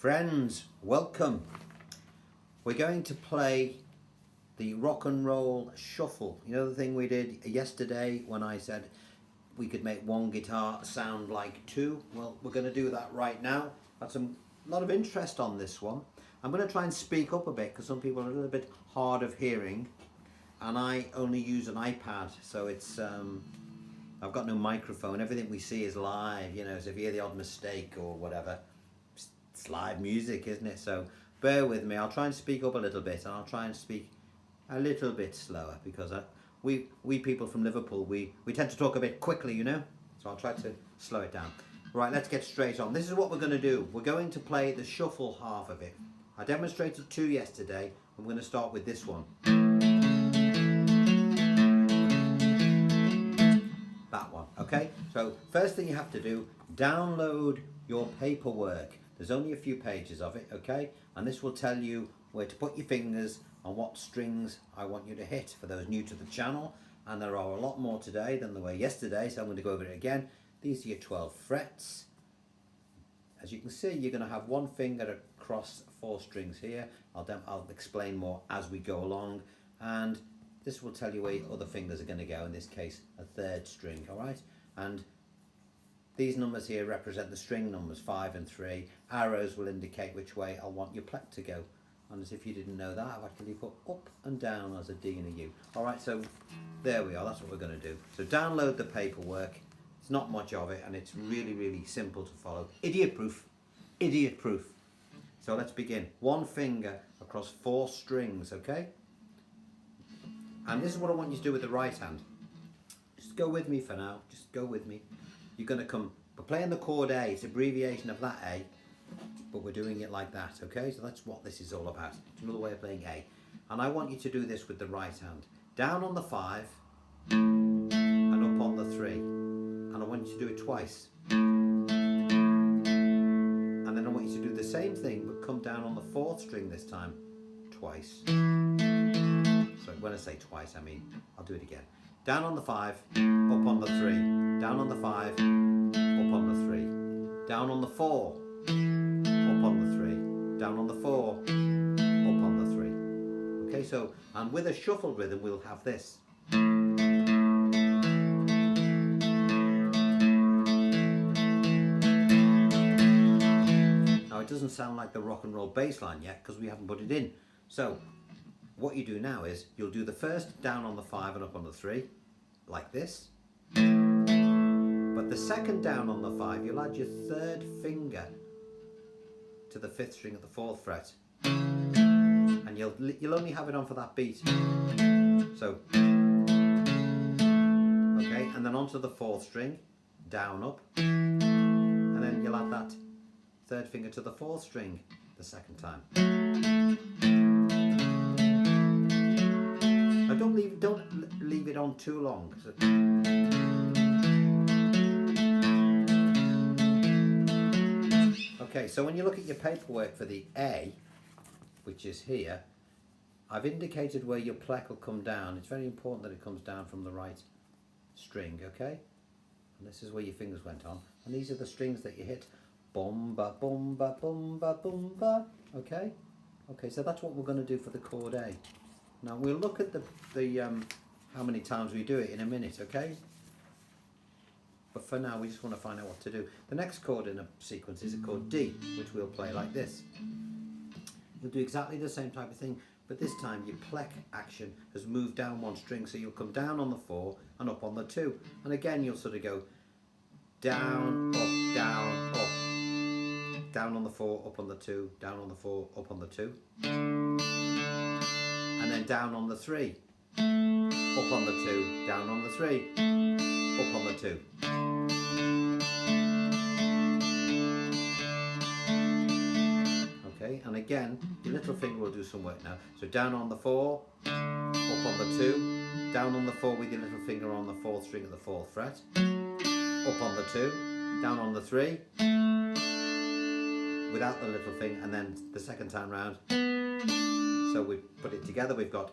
Friends, welcome. We're going to play the rock and roll shuffle. You know the thing we did yesterday when I said we could make one guitar sound like two? Well, we're going to do that right now. That's a lot of interest on this one. I'm going to try and speak up a bit because some people are a little bit hard of hearing, and I only use an iPad, so it's I've got no microphone. Everything we see is live, you know, so if you hear the odd mistake or whatever, it's live music, isn't it? So bear with me. I'll try and speak up a little bit, and I'll try and speak a little bit slower because we people from Liverpool, we tend to talk a bit quickly, you know, so I'll try to slow it down. Right, let's get straight on. This is what we're going to do. We're going to play the shuffle half of it. I demonstrated two yesterday. I'm going to start with this one. That one, okay? So first thing you have to do, download your paperwork. There's only a few pages of it, okay? And this will tell you where to put your fingers and what strings I want you to hit for those new to the channel. And there are a lot more today than there were yesterday, so I'm going to go over it again. These are your 12 frets. As you can see, you're going to have one finger across 4 strings here. I'll explain more as we go along. And this will tell you where your other fingers are going to go, in this case a 3rd string, all right? And these numbers here represent the string numbers 5 and 3. Arrows will indicate which way I want your pluck to go. And as if you didn't know that, I've actually put up and down as a D and a U. All right, so there we are, that's what we're going to do. So download the paperwork. It's not much of it, and it's really, really simple to follow. Idiot proof, idiot proof. So let's begin. One finger across 4 strings, okay? And this is what I want you to do with the right hand. Just go with me for now, just go with me. You're going to come, we're playing the chord A, it's abbreviation of that A, but we're doing it like that, okay? So that's what this is all about. It's another way of playing A. And I want you to do this with the right hand. Down on the 5 and up on the 3. And I want you to do it twice. And then I want you to do the same thing, but come down on the 4th string this time, twice. So when I say twice, I mean, I'll do it again. Down on the 5, up on the 3. Down on the 5, up on the 3. Down on the 4, up on the 3. Down on the 4, up on the 3. Okay, so, and with a shuffle rhythm, we'll have this. Now, it doesn't sound like the rock and roll bass line yet because we haven't put it in. So, what you do now is you'll do the first down on the 5 and up on the 3, like this. But the second down on the 5, you'll add your 3rd finger to the 5th string at the 4th fret. And you'll only have it on for that beat. So, okay, and then onto the 4th string, down, up. And then you'll add that 3rd finger to the 4th string the second time. Now don't leave it on too long. Okay, so when you look at your paperwork for the A, which is here, I've indicated where your pluck will come down. It's very important that it comes down from the right string, okay? And this is where your fingers went on. And these are the strings that you hit. Bum ba bum ba bum ba bum ba. Okay? Okay, so that's what we're going to do for the chord A. Now we'll look at the how many times we do it in a minute, okay? But for now we just want to find out what to do. The next chord in a sequence is a chord D, which we'll play like this. You'll do exactly the same type of thing, but this time your pluck action has moved down one string, so you'll come down on the 4 and up on the 2. And again you'll sort of go down, up, down, up. Down on the 4, up on the 2, down on the 4, up on the 2. And then down on the 3, up on the 2, down on the 3, up on the 2. Okay, and again, your little finger will do some work now. So down on the 4, up on the 2, down on the 4 with your little finger on the 4th string at the 4th fret, up on the 2, down on the 3, without the little finger, and then the second time round. So we put it together, we've got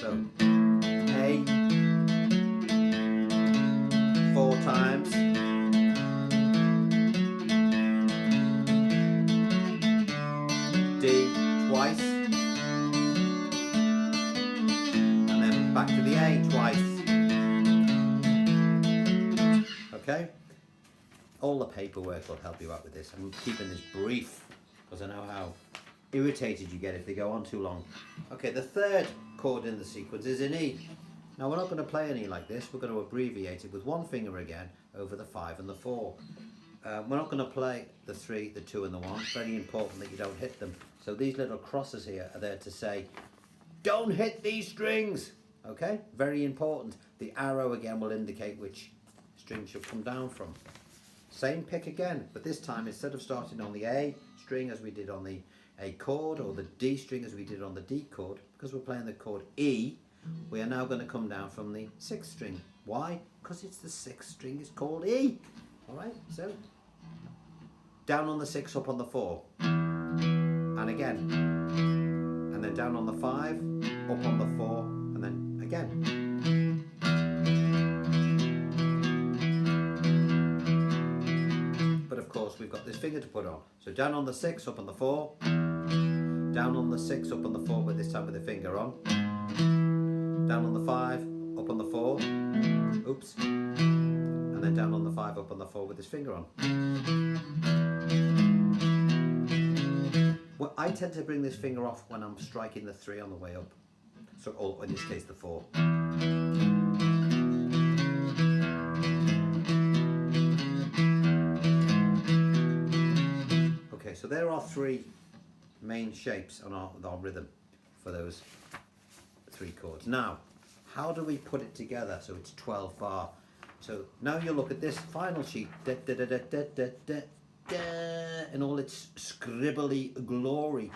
so A, times. D twice. And then back to the A twice. Okay? All the paperwork will help you out with this. I'm keeping this brief because I know how irritated you get if they go on too long. Okay, the third chord in the sequence is an E. Now we're not going to play an E like this, we're going to abbreviate it with one finger again over the 5 and the 4. We're not going to play the 3, the 2 and the 1. It's very important that you don't hit them. So these little crosses here are there to say, don't hit these strings! Okay, very important. The arrow again will indicate which string should come down from. Same pick again, but this time instead of starting on the A string as we did on the A chord, or the D string as we did on the D chord, because we're playing the chord E, we are now going to come down from the 6th string. Why? Because it's the 6th string, it's called E. Alright, so down on the 6, up on the 4. And again. And then down on the 5, up on the 4, and then again. But of course we've got this finger to put on. So down on the 6, up on the 4. Down on the 6, up on the 4, but this time with the finger on. Down on the 5, up on the 4. Oops. And then down on the 5, up on the 4 with this finger on. Well, I tend to bring this finger off when I'm striking the 3 on the way up. So, or in this case, the 4. Okay, so there are 3 main shapes on our rhythm for those 3 chords. Now, how do we put it together so it's 12 bar? So now you look at this final sheet, da, da, da, da, da, da, da, da, in all its scribbly glory,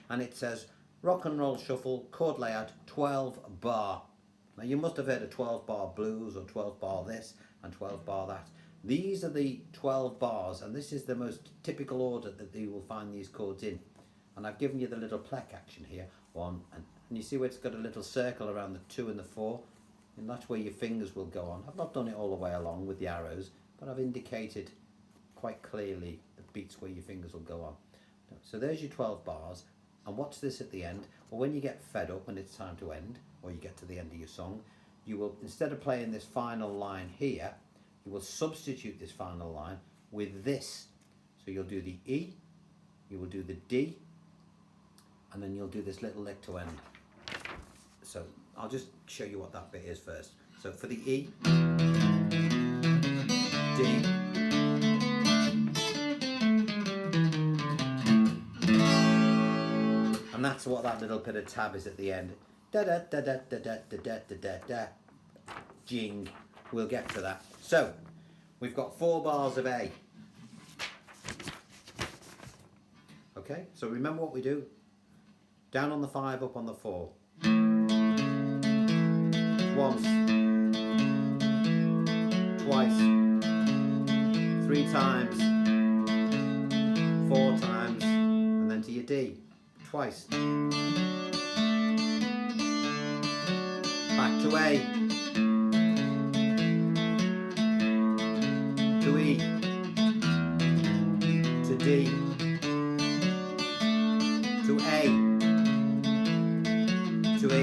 and it says rock and roll shuffle chord layout 12 bar. Now you must have heard of 12 bar blues or 12 bar this and 12 bar that. These are the 12 bars, and this is the most typical order that you will find these chords in. And I've given you the little pleck action here, 1 and you see where it's got a little circle around the 2 and the 4, and that's where your fingers will go on. I've not done it all the way along with the arrows, but I've indicated quite clearly the beats where your fingers will go on. So there's your 12 bars, and what's this at the end? Well, when you get fed up and it's time to end, or you get to the end of your song, you will, instead of playing this final line here, you will substitute this final line with this. So you'll do the E, you will do the D, and then you'll do this little lick to end. So I'll just show you what that bit is first. So for the E, D, and that's what that little bit of tab is at the end. Da da da da da da da da da da da. Jing. We'll get to that. So we've got 4 bars of A. Okay, so remember what we do. Down on the 5, up on the 4. Once, twice, 3 times, 4 times, and then to your D, twice. Back to A, to E, to D, to A, to E.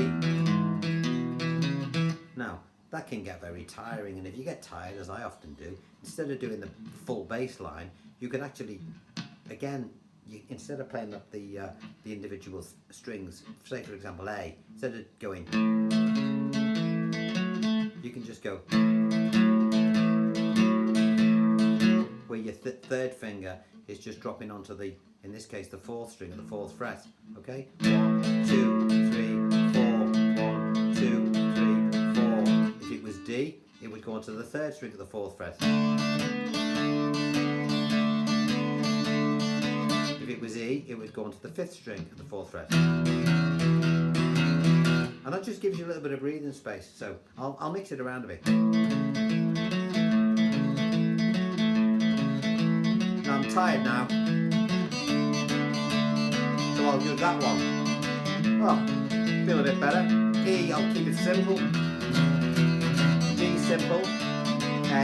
Now, that can get very tiring, and if you get tired, as I often do, instead of doing the full bass line, you can actually, again, instead of playing up the individual strings, say for example A, instead of going, you can just go, where your third finger is just dropping onto the, in this case, the 4th string of the 4th fret, okay? 1, 2, 3, 4, 1, 2, 3, 4. If it was D, it would go onto the 3rd string of the 4th fret. If it was E, it would go onto the 5th string of the 4th fret. And that just gives you a little bit of breathing space. So I'll mix it around a bit. Now I'm tired now, so I'll do that one. Oh, feel a bit better. E, I'll keep it simple. D simple. A.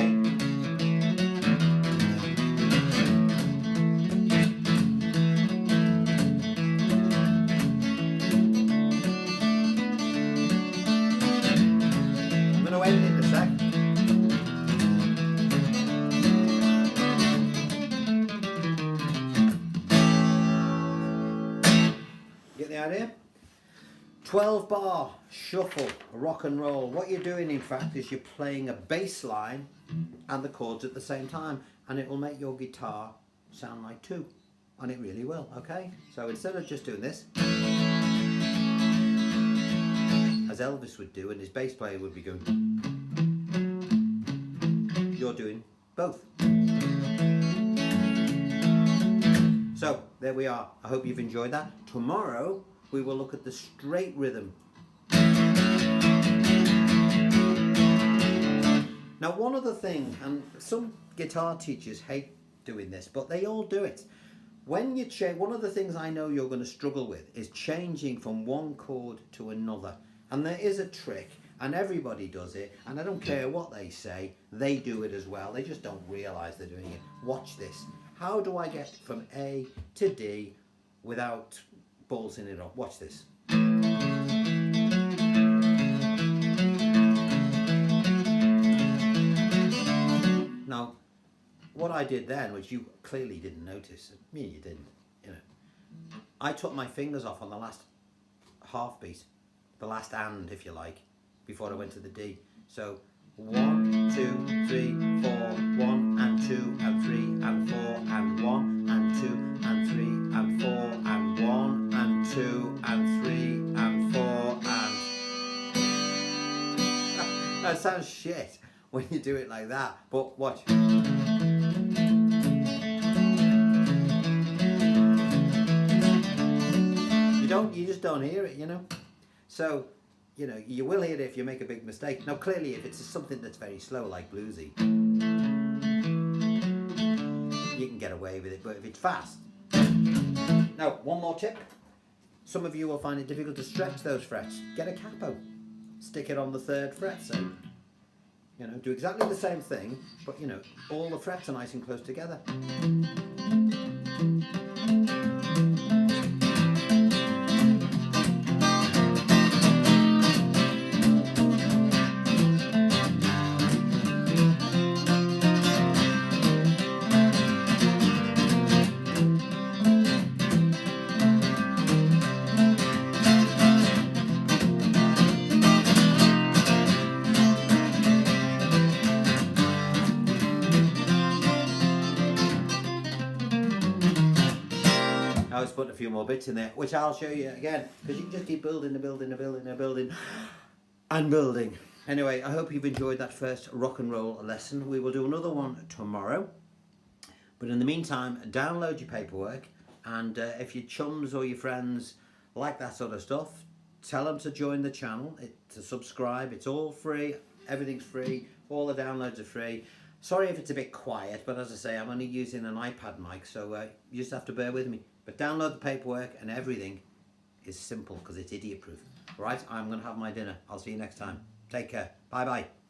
12 bar shuffle, rock and roll. What you're doing in fact is you're playing a bass line and the chords at the same time, and it will make your guitar sound like two, and it really will. Okay, so instead of just doing this as Elvis would do and his bass player would be going, you're doing both. So there we are. I hope you've enjoyed that. Tomorrow we will look at the straight rhythm. Now one other thing, and some guitar teachers hate doing this, but they all do it. When you change, one of the things I know you're going to struggle with is changing from one chord to another. And there is a trick, and everybody does it, and I don't care what they say, they do it as well. They just don't realise they're doing it. Watch this. How do I get from A to D without ballsing it up? Watch this. Now, what I did then, which you clearly didn't notice, me you didn't, you know, I took my fingers off on the last half beat, the last and, if you like, before I went to the D. So 1, 2, 3, 4, 1 and 2 and 3 and 4 and 1 and 2 and 3 and 4 and 1 and 2 and 3 and 4 and that sounds shit when you do it like that, but watch. You just don't hear it, you know. So, you know, you will hear it if you make a big mistake. Now, clearly, if it's something that's very slow, like bluesy, you can get away with it. But if it's fast, now one more tip. Some of you will find it difficult to stretch those frets. Get a capo, stick it on the 3rd fret. So, you know, do exactly the same thing, but you know, all the frets are nice and close together. I was putting a few more bits in there, which I'll show you again, because you can just keep building and building and building and building and building. Anyway, I hope you've enjoyed that first rock and roll lesson. We will do another one tomorrow. But in the meantime, download your paperwork, and if your chums or your friends like that sort of stuff, tell them to join the channel, to subscribe. It's all free, everything's free, all the downloads are free. Sorry if it's a bit quiet, but as I say, I'm only using an iPad mic, so you just have to bear with me. But download the paperwork and everything is simple because it's idiot proof. Right, I'm going to have my dinner. I'll see you next time. Take care. Bye bye.